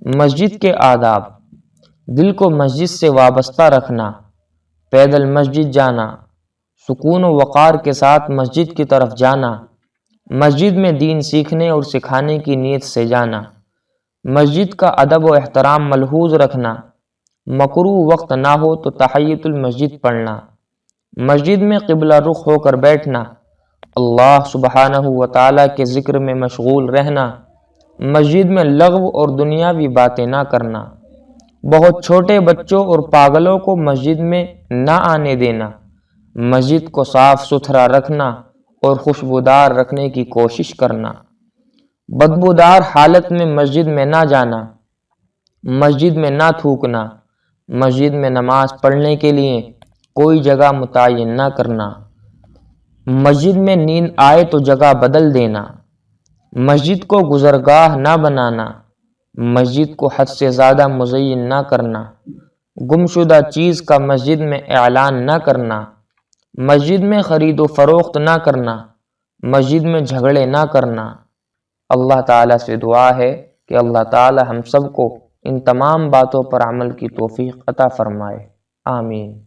مسجد کے آداب: دل کو مسجد سے وابستہ رکھنا، پیدل مسجد جانا، سکون و وقار کے ساتھ مسجد کی طرف جانا، مسجد میں دین سیکھنے اور سکھانے کی نیت سے جانا، مسجد کا ادب و احترام ملحوظ رکھنا، مکروہ وقت نہ ہو تو تحیۃ المسجد پڑھنا، مسجد میں قبلہ رخ ہو کر بیٹھنا، اللہ سبحانہ و تعالیٰ کے ذکر میں مشغول رہنا، مسجد میں لغو اور دنیاوی باتیں نہ کرنا، بہت چھوٹے بچوں اور پاگلوں کو مسجد میں نہ آنے دینا، مسجد کو صاف ستھرا رکھنا اور خوشبودار رکھنے کی کوشش کرنا، بدبودار حالت میں مسجد میں نہ جانا، مسجد میں نہ تھوکنا، مسجد میں نماز پڑھنے کے لیے کوئی جگہ متعین نہ کرنا، مسجد میں نیند آئے تو جگہ بدل دینا، مسجد کو گزرگاہ نہ بنانا، مسجد کو حد سے زیادہ مزین نہ کرنا، گمشدہ چیز کا مسجد میں اعلان نہ کرنا، مسجد میں خرید و فروخت نہ کرنا، مسجد میں جھگڑے نہ کرنا۔ اللہ تعالیٰ سے دعا ہے کہ اللہ تعالیٰ ہم سب کو ان تمام باتوں پر عمل کی توفیق عطا فرمائے، آمین۔